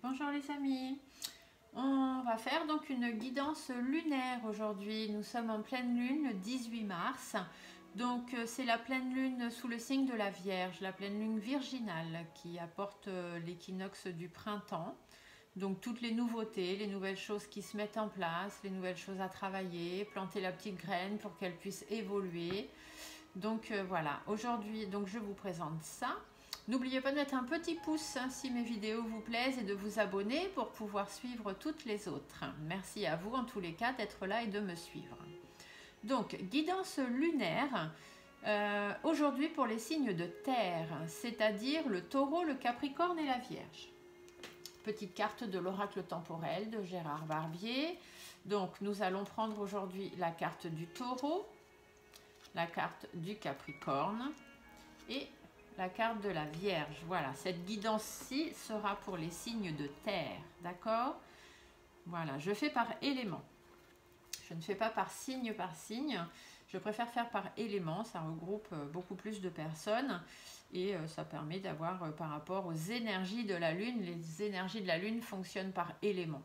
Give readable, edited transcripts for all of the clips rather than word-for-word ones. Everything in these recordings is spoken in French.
Bonjour les amis, on va faire donc une guidance lunaire aujourd'hui. Nous sommes en pleine lune le 18 mars. Donc c'est la pleine lune sous le signe de la Vierge, la pleine lune virginale qui apporte l'équinoxe du printemps. Donc toutes les nouveautés, les nouvelles choses qui se mettent en place, les nouvelles choses à travailler, planter la petite graine pour qu'elle puisse évoluer. Donc voilà, aujourd'hui donc je vous présente ça. N'oubliez pas de mettre un petit pouce si mes vidéos vous plaisent et de vous abonner pour pouvoir suivre toutes les autres. Merci à vous en tous les cas d'être là et de me suivre. Donc, guidance lunaire, aujourd'hui pour les signes de terre, c'est-à-dire le taureau, le capricorne et la vierge. Petite carte de l'oracle temporel de Gérard Barbier. Donc, nous allons prendre aujourd'hui la carte du taureau, la carte du capricorne et la carte de la Vierge. Voilà, cette guidance-ci sera pour les signes de terre, d'accord? Voilà, je fais par élément. Je ne fais pas par signe. Je préfère faire par élément, ça regroupe beaucoup plus de personnes et ça permet d'avoir par rapport aux énergies de la Lune, les énergies de la Lune fonctionnent par élément.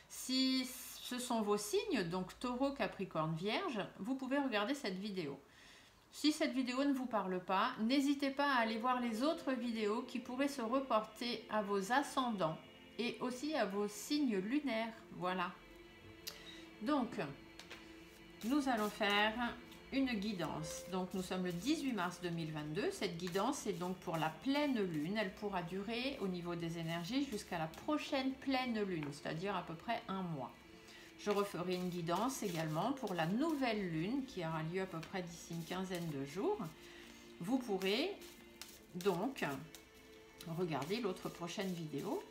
Si ce sont vos signes, donc Taureau, Capricorne, Vierge, vous pouvez regarder cette vidéo. Si cette vidéo ne vous parle pas, n'hésitez pas à aller voir les autres vidéos qui pourraient se reporter à vos ascendants et aussi à vos signes lunaires. Voilà. Donc, nous allons faire une guidance. Donc, nous sommes le 18 mars 2022. Cette guidance est donc pour la pleine lune. Elle pourra durer au niveau des énergies jusqu'à la prochaine pleine lune, c'est-à-dire à peu près un mois. Je referai une guidance également pour la nouvelle lune qui aura lieu à peu près d'ici une quinzaine de jours. Vous pourrez donc regarder l'autre prochaine vidéo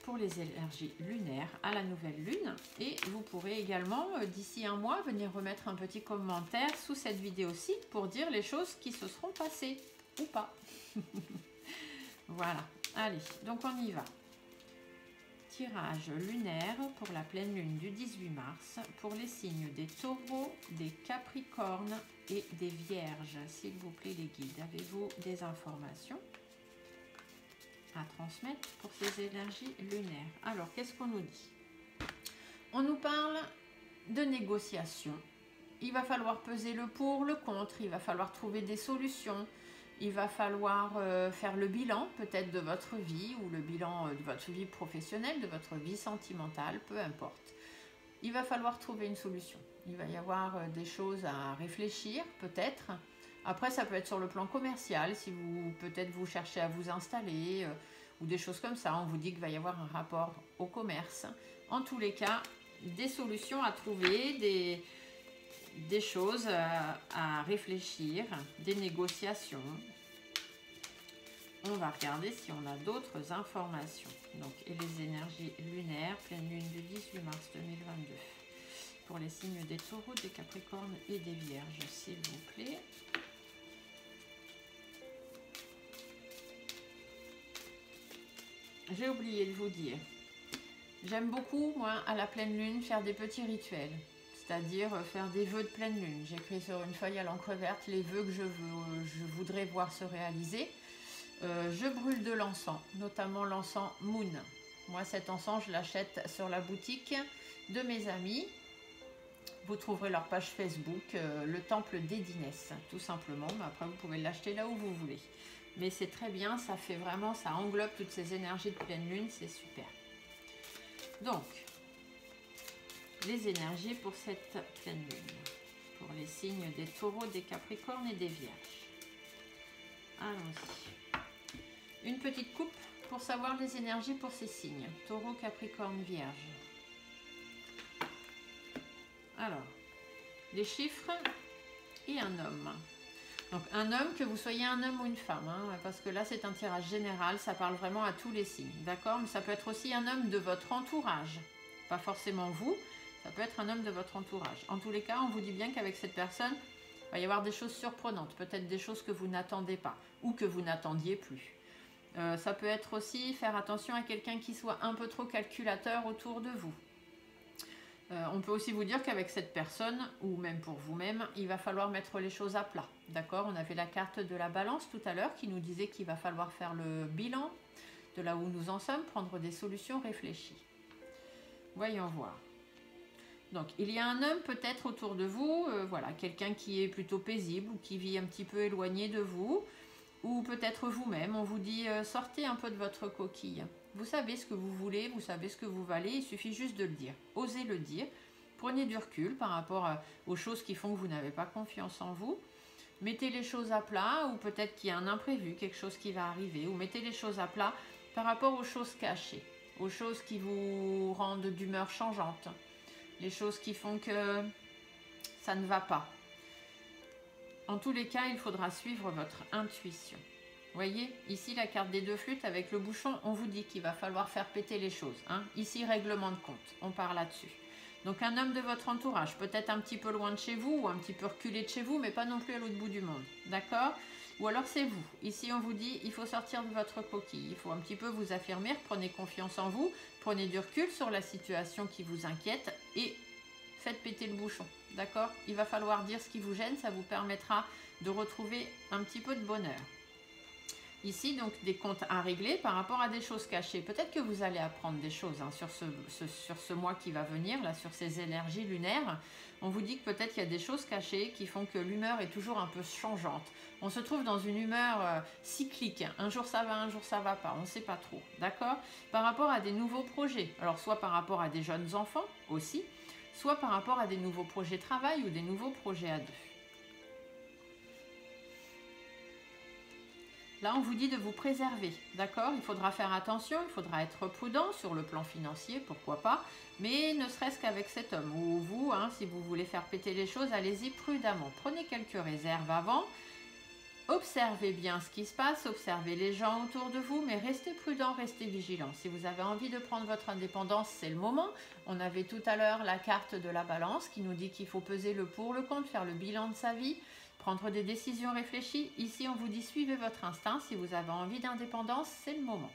pour les énergies lunaires à la nouvelle lune. Et vous pourrez également d'ici un mois venir remettre un petit commentaire sous cette vidéo-ci pour dire les choses qui se seront passées ou pas. Voilà, allez, donc on y va. Tirage lunaire pour la pleine lune du 18 mars pour les signes des taureaux, des capricornes et des vierges. S'il vous plaît les guides, avez-vous des informations à transmettre pour ces énergies lunaires? Alors, qu'est-ce qu'on nous dit? On nous parle de négociation. Il va falloir peser le pour, le contre, il va falloir trouver des solutions. Il va falloir faire le bilan peut-être de votre vie ou le bilan de votre vie professionnelle, de votre vie sentimentale, peu importe. Il va falloir trouver une solution. Il va y avoir des choses à réfléchir peut-être. Après, ça peut être sur le plan commercial, si vous peut-être vous cherchez à vous installer ou des choses comme ça. On vous dit qu'il va y avoir un rapport au commerce. En tous les cas, des solutions à trouver, des choses à réfléchir, des négociations. On va regarder si on a d'autres informations. Donc, et les énergies lunaires, pleine lune du 18 mars 2022. Pour les signes des taureaux, des capricornes et des vierges, s'il vous plaît. J'ai oublié de vous dire. J'aime beaucoup, moi, à la pleine lune, faire des petits rituels. C'est-à-dire faire des vœux de pleine lune. J'écris sur une feuille à l'encre verte les vœux que je voudrais voir se réaliser. Je brûle de l'encens, notamment l'encens Moon. Moi, cet encens, je l'achète sur la boutique de mes amis. Vous trouverez leur page Facebook, le temple d'Edinès, tout simplement. Mais après, vous pouvez l'acheter là où vous voulez. Mais c'est très bien, ça fait vraiment, ça englobe toutes ces énergies de pleine lune, c'est super. Donc, les énergies pour cette pleine lune, pour les signes des taureaux, des capricornes et des vierges. Allons-y. Une petite coupe pour savoir les énergies pour ces signes. Taureau, capricorne, vierge. Alors, les chiffres et un homme. Donc un homme, que vous soyez un homme ou une femme, hein, parce que là c'est un tirage général, ça parle vraiment à tous les signes, d'accord? Mais ça peut être aussi un homme de votre entourage, pas forcément vous, ça peut être un homme de votre entourage. En tous les cas, on vous dit bien qu'avec cette personne, il va y avoir des choses surprenantes, peut-être des choses que vous n'attendez pas, ou que vous n'attendiez plus. Ça peut être aussi faire attention à quelqu'un qui soit un peu trop calculateur autour de vous. On peut aussi vous dire qu'avec cette personne, ou même pour vous-même, il va falloir mettre les choses à plat. D'accord? On avait la carte de la balance tout à l'heure qui nous disait qu'il va falloir faire le bilan, de là où nous en sommes, prendre des solutions réfléchies. Voyons voir. Donc, il y a un homme peut-être autour de vous, voilà, quelqu'un qui est plutôt paisible ou qui vit un petit peu éloigné de vous, ou peut-être vous-même, on vous dit sortez un peu de votre coquille. Vous savez ce que vous voulez, vous savez ce que vous valez, il suffit juste de le dire. Osez le dire, prenez du recul par rapport aux choses qui font que vous n'avez pas confiance en vous. Mettez les choses à plat, ou peut-être qu'il y a un imprévu, quelque chose qui va arriver, ou mettez les choses à plat par rapport aux choses cachées, aux choses qui vous rendent d'humeur changeante, les choses qui font que ça ne va pas. En tous les cas, il faudra suivre votre intuition. Voyez, ici la carte des deux flûtes avec le bouchon, on vous dit qu'il va falloir faire péter les choses. Hein. Ici, règlement de compte, on part là-dessus. Donc un homme de votre entourage, peut-être un petit peu loin de chez vous ou un petit peu reculé de chez vous, mais pas non plus à l'autre bout du monde. D'accord? Ou alors c'est vous. Ici, on vous dit, il faut sortir de votre coquille. Il faut un petit peu vous affirmer, prenez confiance en vous, prenez du recul sur la situation qui vous inquiète et faites péter le bouchon. D'accord? Il va falloir dire ce qui vous gêne, ça vous permettra de retrouver un petit peu de bonheur. Ici, donc, des comptes à régler par rapport à des choses cachées. Peut-être que vous allez apprendre des choses hein, sur ce mois qui va venir, là, sur ces énergies lunaires. On vous dit que peut-être qu'il y a des choses cachées qui font que l'humeur est toujours un peu changeante. On se trouve dans une humeur cyclique. Un jour ça va, un jour ça va pas. On ne sait pas trop. D'accord? Par rapport à des nouveaux projets. Alors, soit par rapport à des jeunes enfants aussi, soit par rapport à des nouveaux projets de travail ou des nouveaux projets à deux. Là, on vous dit de vous préserver, d'accord? Il faudra faire attention, il faudra être prudent sur le plan financier, pourquoi pas, mais ne serait-ce qu'avec cet homme, ou vous, hein, si vous voulez faire péter les choses, allez-y prudemment. Prenez quelques réserves avant, observez bien ce qui se passe, observez les gens autour de vous, mais restez prudent, restez vigilant. Si vous avez envie de prendre votre indépendance, c'est le moment. On avait tout à l'heure la carte de la balance qui nous dit qu'il faut peser le pour, le contre, faire le bilan de sa vie, prendre des décisions réfléchies. Ici, on vous dit suivez votre instinct. Si vous avez envie d'indépendance, c'est le moment.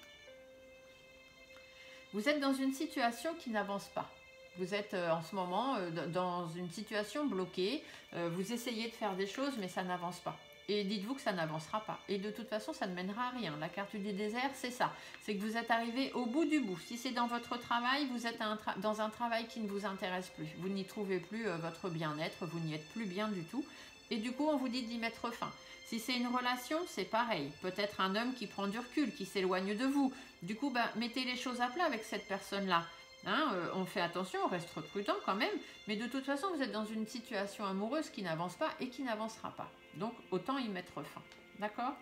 Vous êtes dans une situation qui n'avance pas. Vous êtes en ce moment dans une situation bloquée. Vous essayez de faire des choses, mais ça n'avance pas. Et dites-vous que ça n'avancera pas. Et de toute façon, ça ne mènera à rien. La carte du désert, c'est ça. C'est que vous êtes arrivé au bout du bout. Si c'est dans votre travail, vous êtes dans un travail qui ne vous intéresse plus. Vous n'y trouvez plus votre bien-être. Vous n'y êtes plus bien du tout. Et du coup, on vous dit d'y mettre fin. Si c'est une relation, c'est pareil. Peut-être un homme qui prend du recul, qui s'éloigne de vous. Du coup, mettez les choses à plat avec cette personne-là. Hein, on fait attention, on reste prudent quand même. Mais de toute façon, vous êtes dans une situation amoureuse qui n'avance pas et qui n'avancera pas. Donc, autant y mettre fin. D'accord?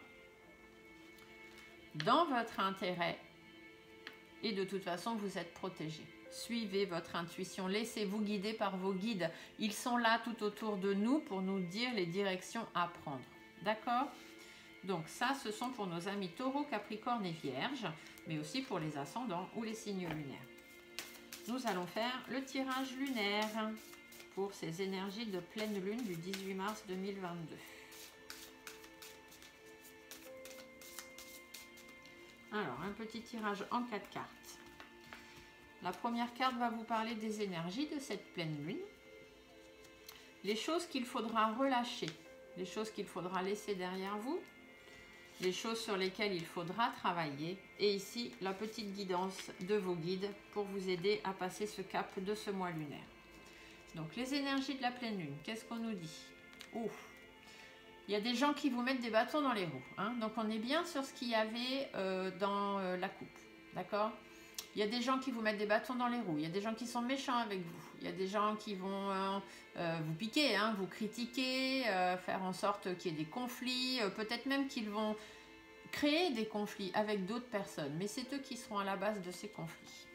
Dans votre intérêt. Et de toute façon, vous êtes protégé. Suivez votre intuition, laissez-vous guider par vos guides. Ils sont là tout autour de nous pour nous dire les directions à prendre. D'accord? Donc ça, ce sont pour nos amis Taureau, Capricorne et Vierge, mais aussi pour les ascendants ou les signes lunaires. Nous allons faire le tirage lunaire pour ces énergies de pleine lune du 18 mars 2022. Alors, un petit tirage en 4 cartes. La première carte va vous parler des énergies de cette pleine lune. Les choses qu'il faudra relâcher, les choses qu'il faudra laisser derrière vous, les choses sur lesquelles il faudra travailler. Et ici, la petite guidance de vos guides pour vous aider à passer ce cap de ce mois lunaire. Donc, les énergies de la pleine lune, qu'est-ce qu'on nous dit? Ouf! Il y a des gens qui vous mettent des bâtons dans les roues. Hein. Donc, on est bien sur ce qu'il y avait dans la coupe. D'accord? Il y a des gens qui vous mettent des bâtons dans les roues. Il y a des gens qui sont méchants avec vous. Il y a des gens qui vont vous piquer, hein, vous critiquer, faire en sorte qu'il y ait des conflits. Peut-être même qu'ils vont créer des conflits avec d'autres personnes. Mais c'est eux qui seront à la base de ces conflits.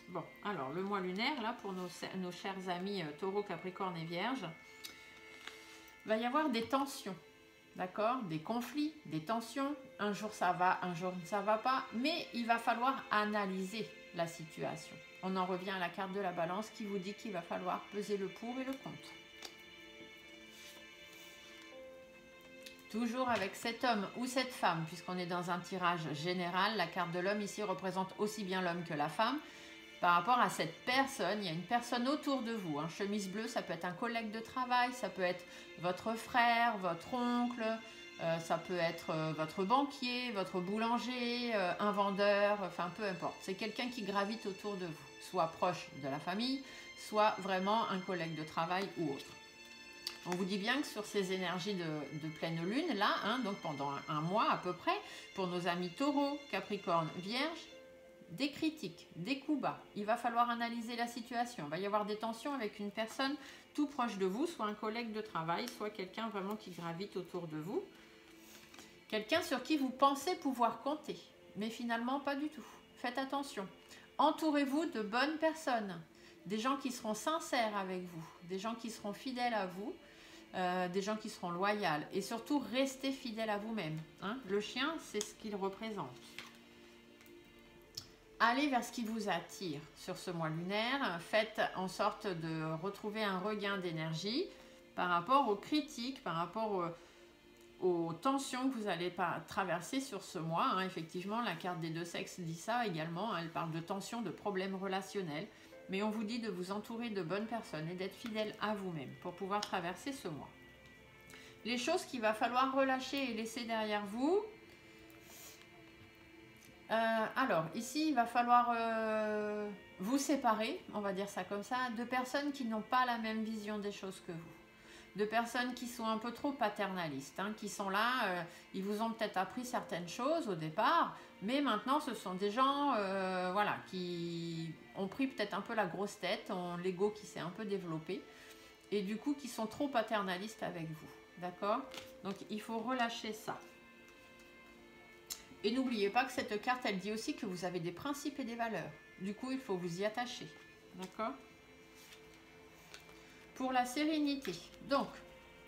Bon, alors le mois lunaire, là, pour nos chers amis Taureau, Capricorne et Vierge, il va y avoir des tensions. D'accord? Des conflits, des tensions. Un jour ça va, un jour ça ne va pas. Mais il va falloir analyser la situation. On en revient à la carte de la balance qui vous dit qu'il va falloir peser le pour et le contre. Toujours avec cet homme ou cette femme, puisqu'on est dans un tirage général, la carte de l'homme ici représente aussi bien l'homme que la femme. Par rapport à cette personne, il y a une personne autour de vous. Chemise bleue, ça peut être un collègue de travail, ça peut être votre frère, votre oncle, Ça peut être votre banquier, votre boulanger, un vendeur, enfin peu importe. C'est quelqu'un qui gravite autour de vous, soit proche de la famille, soit vraiment un collègue de travail ou autre. On vous dit bien que sur ces énergies de pleine lune, là, hein, donc pendant un mois à peu près, pour nos amis taureaux, capricorne, vierge, des critiques, des coups bas. Il va falloir analyser la situation. Il va y avoir des tensions avec une personne tout proche de vous, soit un collègue de travail, soit quelqu'un vraiment qui gravite autour de vous. Quelqu'un sur qui vous pensez pouvoir compter, mais finalement pas du tout. Faites attention. Entourez-vous de bonnes personnes, des gens qui seront sincères avec vous, des gens qui seront fidèles à vous, des gens qui seront loyaux. Et surtout, restez fidèles à vous-même. Hein. Le chien, c'est ce qu'il représente. Allez vers ce qui vous attire sur ce mois lunaire. Faites en sorte de retrouver un regain d'énergie par rapport aux critiques, par rapport aux tensions que vous allez traverser sur ce mois. Hein. Effectivement, la carte des deux sexes dit ça également. Elle parle de tensions, de problèmes relationnels. Mais on vous dit de vous entourer de bonnes personnes et d'être fidèle à vous-même pour pouvoir traverser ce mois. Les choses qu'il va falloir relâcher et laisser derrière vous. Alors, ici, il va falloir vous séparer, on va dire ça comme ça, de personnes qui n'ont pas la même vision des choses que vous. De personnes qui sont un peu trop paternalistes, hein, qui sont là, ils vous ont peut-être appris certaines choses au départ, mais maintenant ce sont des gens voilà, qui ont pris peut-être un peu la grosse tête, ont l'ego qui s'est un peu développé, et du coup qui sont trop paternalistes avec vous, d'accord? Donc il faut relâcher ça. Et n'oubliez pas que cette carte, elle dit aussi que vous avez des principes et des valeurs. Du coup, il faut vous y attacher, d'accord? Pour la sérénité. Donc,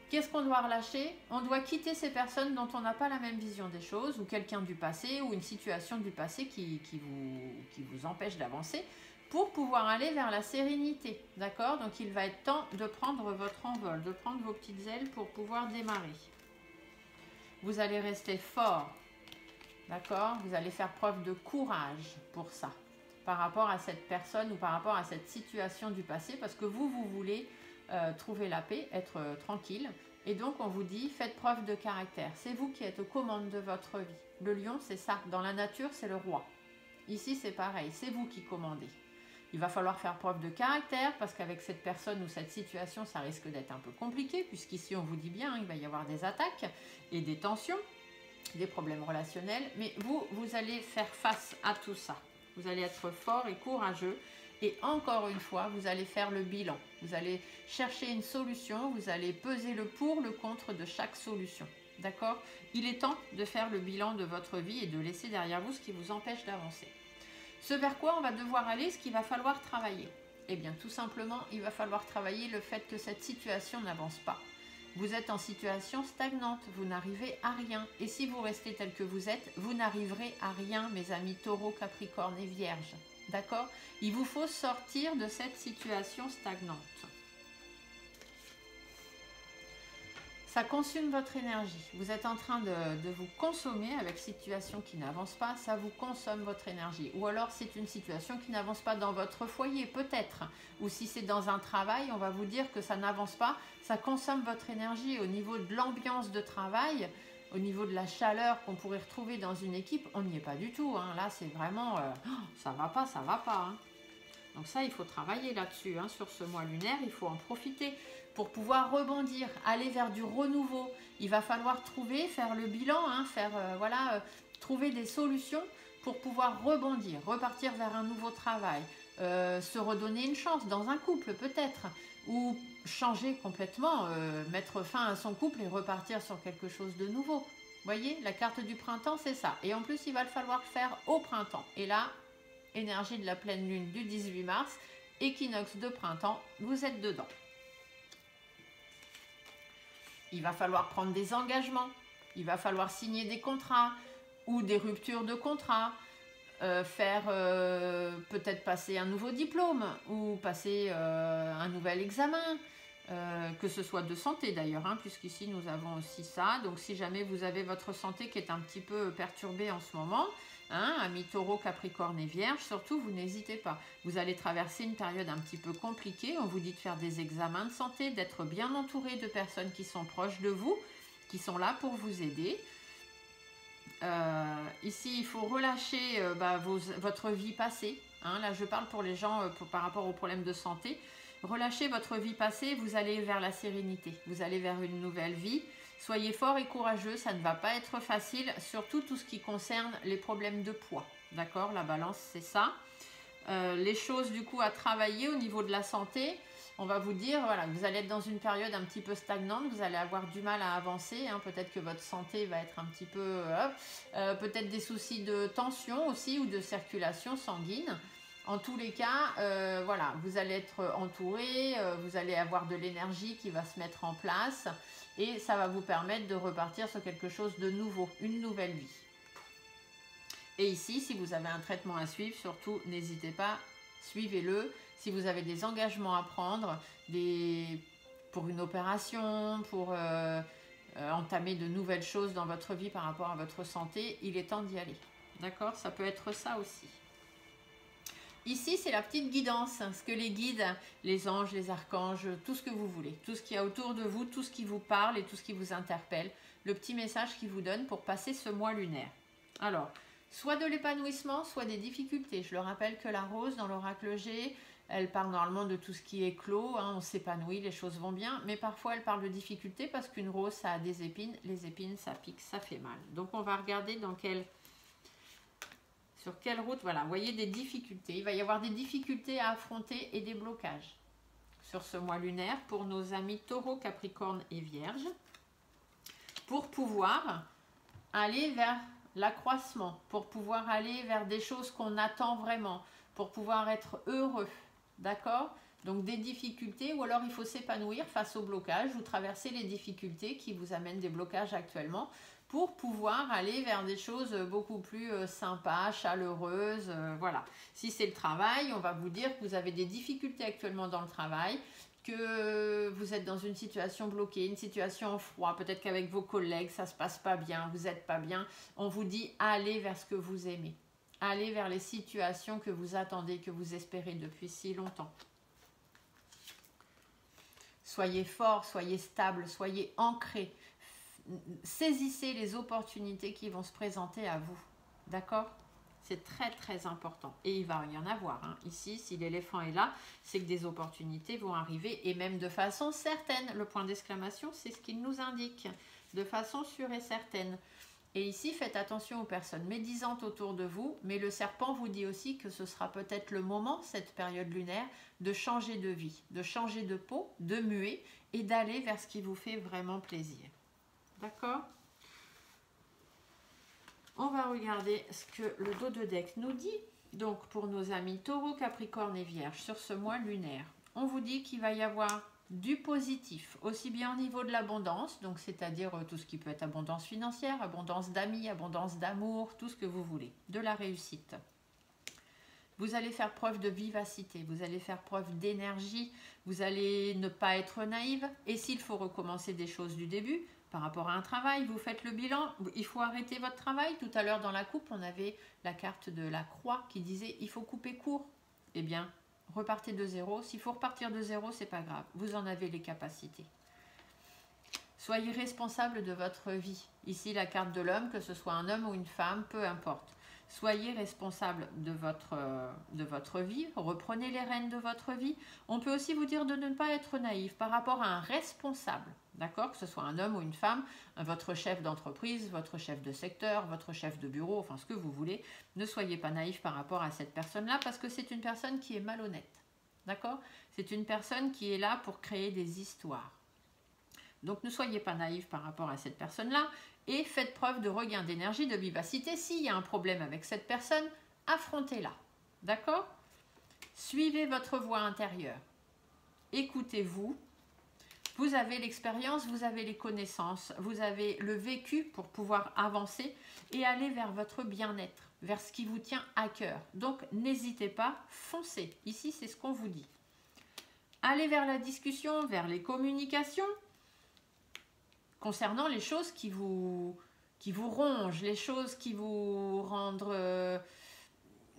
qu'est-ce qu'on doit relâcher? On doit quitter ces personnes dont on n'a pas la même vision des choses, ou quelqu'un du passé, ou une situation du passé qui vous empêche d'avancer, pour pouvoir aller vers la sérénité. D'accord? Donc, il va être temps de prendre votre envol, de prendre vos petites ailes pour pouvoir démarrer. Vous allez rester fort. D'accord? Vous allez faire preuve de courage pour ça, par rapport à cette personne ou par rapport à cette situation du passé, parce que vous voulez trouver la paix, être tranquille. Et donc, on vous dit, faites preuve de caractère. C'est vous qui êtes aux commandes de votre vie. Le lion, c'est ça. Dans la nature, c'est le roi. Ici, c'est pareil. C'est vous qui commandez. Il va falloir faire preuve de caractère, parce qu'avec cette personne ou cette situation, ça risque d'être un peu compliqué, puisqu'ici, on vous dit bien, il va y avoir des attaques et des tensions, des problèmes relationnels. Mais vous allez faire face à tout ça. Vous allez être fort et courageux. Et encore une fois, vous allez faire le bilan. Vous allez chercher une solution, vous allez peser le pour, le contre de chaque solution. D'accord? Il est temps de faire le bilan de votre vie et de laisser derrière vous ce qui vous empêche d'avancer. Ce vers quoi on va devoir aller, ce qu'il va falloir travailler? Eh bien, tout simplement, il va falloir travailler le fait que cette situation n'avance pas. Vous êtes en situation stagnante, vous n'arrivez à rien. Et si vous restez tel que vous êtes, vous n'arriverez à rien, mes amis taureaux, capricorne et vierge. D'accord? Il vous faut sortir de cette situation stagnante. Ça consomme votre énergie. Vous êtes en train de vous consommer avec situation qui n'avance pas. Ça vous consomme votre énergie. Ou alors c'est une situation qui n'avance pas dans votre foyer, peut-être. Ou si c'est dans un travail, on va vous dire que ça n'avance pas. Ça consomme votre énergie au niveau de l'ambiance de travail. Au niveau de la chaleur qu'on pourrait retrouver dans une équipe, on n'y est pas du tout. Hein. Là, c'est vraiment, ça va pas, ça va pas. Hein. Donc ça, il faut travailler là-dessus. Hein. Sur ce mois lunaire, il faut en profiter pour pouvoir rebondir, aller vers du renouveau. Il va falloir trouver, faire le bilan, hein, trouver des solutions pour pouvoir rebondir, repartir vers un nouveau travail, se redonner une chance dans un couple peut-être, ou changer complètement, mettre fin à son couple et repartir sur quelque chose de nouveau. Vous voyez, la carte du printemps, c'est ça. Et en plus, il va le falloir faire au printemps. Et là, énergie de la pleine lune du 18 mars, équinoxe de printemps, vous êtes dedans. Il va falloir prendre des engagements, il va falloir signer des contrats ou des ruptures de contrats, faire peut-être passer un nouveau diplôme ou passer un nouvel examen, que ce soit de santé d'ailleurs, hein, puisqu'ici nous avons aussi ça. Donc si jamais vous avez votre santé qui est un petit peu perturbée en ce moment, hein, amis taureau, capricorne et vierge, surtout vous n'hésitez pas. Vous allez traverser une période un petit peu compliquée. On vous dit de faire des examens de santé, d'être bien entouré de personnes qui sont proches de vous, qui sont là pour vous aider. Ici, il faut relâcher votre vie passée. Hein. Là, je parle pour les gens par rapport aux problèmes de santé. Relâchez votre vie passée, vous allez vers la sérénité. Vous allez vers une nouvelle vie. Soyez fort et courageux, ça ne va pas être facile, surtout tout ce qui concerne les problèmes de poids. D'accord? La balance, c'est ça. Les choses du coup à travailler au niveau de la santé, on va vous dire, voilà, vous allez être dans une période un petit peu stagnante, vous allez avoir du mal à avancer, hein, peut-être que votre santé va être un petit peu, peut-être des soucis de tension aussi ou de circulation sanguine. En tous les cas, voilà, vous allez être entouré, vous allez avoir de l'énergie qui va se mettre en place et ça va vous permettre de repartir sur quelque chose de nouveau, une nouvelle vie. Et ici, si vous avez un traitement à suivre, surtout n'hésitez pas, suivez-le. Si vous avez des engagements à prendre, pour une opération, pour entamer de nouvelles choses dans votre vie par rapport à votre santé, il est temps d'y aller. D'accord? Ça peut être ça aussi. Ici, c'est la petite guidance, ce que les guides, les anges, les archanges, tout ce que vous voulez, tout ce qu'il y a autour de vous, tout ce qui vous parle et tout ce qui vous interpelle, le petit message qu'ils vous donnent pour passer ce mois lunaire. Alors, soit de l'épanouissement, soit des difficultés. Je le rappelle que la rose, dans l'oracle G, elle parle normalement de tout ce qui est clos, hein, on s'épanouit, les choses vont bien, mais parfois elle parle de difficultés parce qu'une rose, ça a des épines, les épines, ça pique, ça fait mal. Donc on va regarder sur quelle route, voilà, vous voyez des difficultés. Il va y avoir des difficultés à affronter et des blocages sur ce mois lunaire pour nos amis Taureau, Capricorne et Vierge, pour pouvoir aller vers l'accroissement, pour pouvoir aller vers des choses qu'on attend vraiment, pour pouvoir être heureux, d'accord? Donc des difficultés, ou alors il faut s'épanouir face au blocage, ou traverser les difficultés qui vous amènent des blocages actuellement, pour pouvoir aller vers des choses beaucoup plus sympas, chaleureuses, voilà. Si c'est le travail, on va vous dire que vous avez des difficultés actuellement dans le travail, que vous êtes dans une situation bloquée, une situation en froid, peut-être qu'avec vos collègues, ça ne se passe pas bien, vous n'êtes pas bien, on vous dit allez vers ce que vous aimez. Allez vers les situations que vous attendez, que vous espérez depuis si longtemps. Soyez fort, soyez stable, soyez ancrés. Saisissez les opportunités qui vont se présenter à vous. D'accord ? C'est très très important. Et il va y en avoir. Hein. Ici, si l'éléphant est là, c'est que des opportunités vont arriver et même de façon certaine. Le point d'exclamation, c'est ce qu'il nous indique. De façon sûre et certaine. Et ici, faites attention aux personnes médisantes autour de vous, mais le serpent vous dit aussi que ce sera peut-être le moment, cette période lunaire, de changer de vie, de changer de peau, de muer et d'aller vers ce qui vous fait vraiment plaisir. D'accord ? On va regarder ce que le dos de deck nous dit. Donc, pour nos amis Taureau, Capricorne et Vierge, sur ce mois lunaire, on vous dit qu'il va y avoir du positif, aussi bien au niveau de l'abondance, donc c'est-à-dire tout ce qui peut être abondance financière, abondance d'amis, abondance d'amour, tout ce que vous voulez, de la réussite. Vous allez faire preuve de vivacité, vous allez faire preuve d'énergie, vous allez ne pas être naïve, et s'il faut recommencer des choses du début, par rapport à un travail, vous faites le bilan, il faut arrêter votre travail. Tout à l'heure dans la coupe, on avait la carte de la croix qui disait il faut couper court. Eh bien, repartez de zéro. S'il faut repartir de zéro, c'est pas grave. Vous en avez les capacités. Soyez responsable de votre vie. Ici, la carte de l'homme, que ce soit un homme ou une femme, peu importe. Soyez responsable de votre vie. Reprenez les rênes de votre vie. On peut aussi vous dire de ne pas être naïf par rapport à un responsable. D'accord ? Que ce soit un homme ou une femme, votre chef d'entreprise, votre chef de secteur, votre chef de bureau, enfin ce que vous voulez. Ne soyez pas naïf par rapport à cette personne-là parce que c'est une personne qui est malhonnête. D'accord ? C'est une personne qui est là pour créer des histoires. Donc ne soyez pas naïf par rapport à cette personne-là et faites preuve de regain d'énergie, de vivacité. S'il y a un problème avec cette personne, affrontez-la. D'accord ? Suivez votre voix intérieure. Écoutez-vous. Vous avez l'expérience, vous avez les connaissances, vous avez le vécu pour pouvoir avancer et aller vers votre bien-être, vers ce qui vous tient à cœur. Donc, n'hésitez pas, foncez. Ici, c'est ce qu'on vous dit. Allez vers la discussion, vers les communications concernant les choses qui vous rongent, les choses qui vous rendent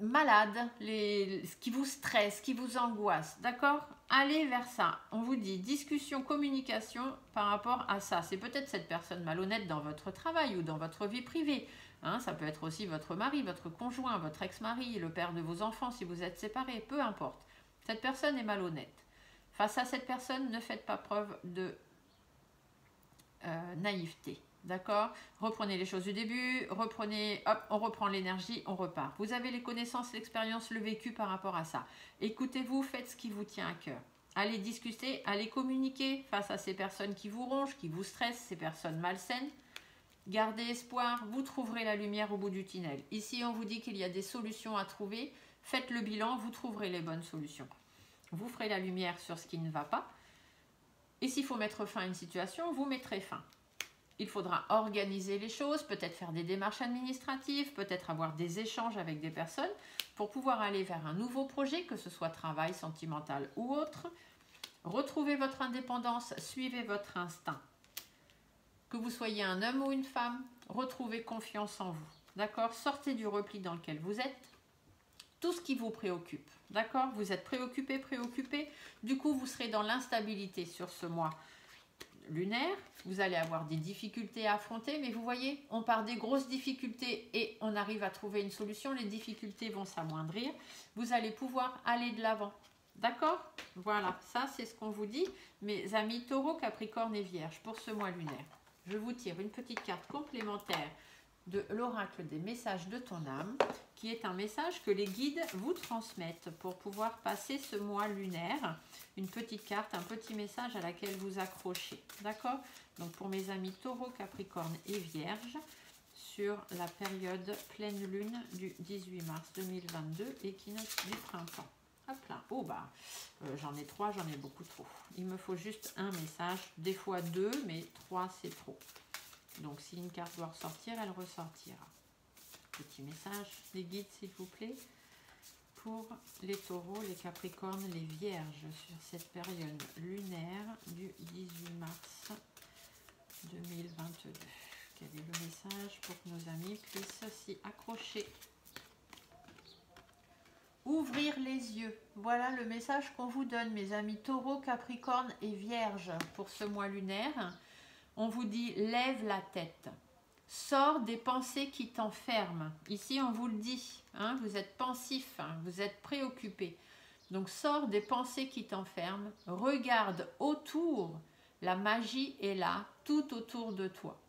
malade, ce qui vous stresse, ce qui vous angoisse, d'accord? Allez vers ça. On vous dit discussion, communication par rapport à ça. C'est peut-être cette personne malhonnête dans votre travail ou dans votre vie privée. Hein, ça peut être aussi votre mari, votre conjoint, votre ex-mari, le père de vos enfants si vous êtes séparés, peu importe. Cette personne est malhonnête. Face à cette personne, ne faites pas preuve de naïveté. D'accord? Reprenez les choses du début, reprenez, hop, on reprend l'énergie, on repart. Vous avez les connaissances, l'expérience, le vécu par rapport à ça. Écoutez-vous, faites ce qui vous tient à cœur. Allez discuter, allez communiquer face à ces personnes qui vous rongent, qui vous stressent, ces personnes malsaines. Gardez espoir, vous trouverez la lumière au bout du tunnel. Ici, on vous dit qu'il y a des solutions à trouver. Faites le bilan, vous trouverez les bonnes solutions. Vous ferez la lumière sur ce qui ne va pas. Et s'il faut mettre fin à une situation, vous mettrez fin. Il faudra organiser les choses, peut-être faire des démarches administratives, peut-être avoir des échanges avec des personnes pour pouvoir aller vers un nouveau projet, que ce soit travail, sentimental ou autre. Retrouvez votre indépendance, suivez votre instinct. Que vous soyez un homme ou une femme, retrouvez confiance en vous. D'accord? Sortez du repli dans lequel vous êtes. Tout ce qui vous préoccupe. D'accord? Vous êtes préoccupé. Du coup, vous serez dans l'instabilité sur ce mois lunaire. Vous allez avoir des difficultés à affronter, mais vous voyez, on part des grosses difficultés et on arrive à trouver une solution. Les difficultés vont s'amoindrir. Vous allez pouvoir aller de l'avant. D'accord? Voilà, ça c'est ce qu'on vous dit, mes amis Taureau, Capricorne et Vierge, pour ce mois lunaire. Je vous tire une petite carte complémentaire de l'oracle des messages de ton âme, qui est un message que les guides vous transmettent pour pouvoir passer ce mois lunaire. Une petite carte, un petit message à laquelle vous accrochez. D'accord? Donc pour mes amis Taureau, Capricorne et Vierge, sur la période pleine lune du 18 mars 2022, équinoxe du printemps. Hop là. Oh bah, j'en ai 3, j'en ai beaucoup trop. Il me faut juste un message, des fois 2, mais 3 c'est trop. Donc si une carte doit ressortir, elle ressortira. Petit message des guides s'il vous plaît, pour les taureaux, les capricornes, les vierges, sur cette période lunaire du 18 mars 2022. Quel est le message pour que nos amis puissent s'y accrocher? Ouvrir les yeux. Voilà le message qu'on vous donne, mes amis Taureau, Capricorne et Vierge, pour ce mois lunaire. On vous dit, lève la tête. Sors des pensées qui t'enferment. Ici, on vous le dit, hein, vous êtes pensif, hein, vous êtes préoccupé. Donc, sors des pensées qui t'enferment. Regarde autour. La magie est là, tout autour de toi.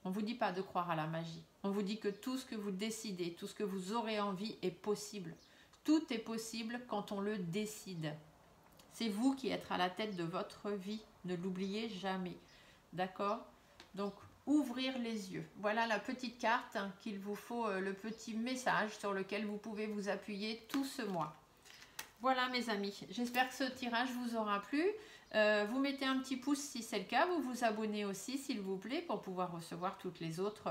On ne vous dit pas de croire à la magie. On vous dit que tout ce que vous décidez, tout ce que vous aurez envie est possible. Tout est possible quand on le décide. C'est vous qui êtes à la tête de votre vie. Ne l'oubliez jamais. D'accord? Donc, ouvrir les yeux. Voilà la petite carte hein, qu'il vous faut, le petit message sur lequel vous pouvez vous appuyer tout ce mois. Voilà mes amis, j'espère que ce tirage vous aura plu. Vous mettez un petit pouce si c'est le cas, vous vous abonnez aussi s'il vous plaît pour pouvoir recevoir toutes les autres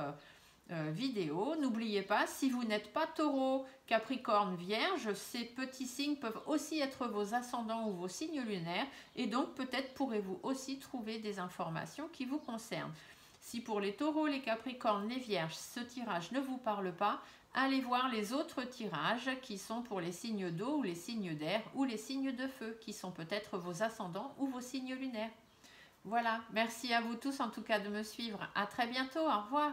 vidéos. N'oubliez pas, si vous n'êtes pas Taureau, Capricorne, Vierge, ces petits signes peuvent aussi être vos ascendants ou vos signes lunaires et donc peut-être pourrez-vous aussi trouver des informations qui vous concernent. Si pour les taureaux, les capricornes, les vierges, ce tirage ne vous parle pas, allez voir les autres tirages qui sont pour les signes d'eau ou les signes d'air ou les signes de feu qui sont peut-être vos ascendants ou vos signes lunaires. Voilà, merci à vous tous en tout cas de me suivre. À très bientôt, au revoir.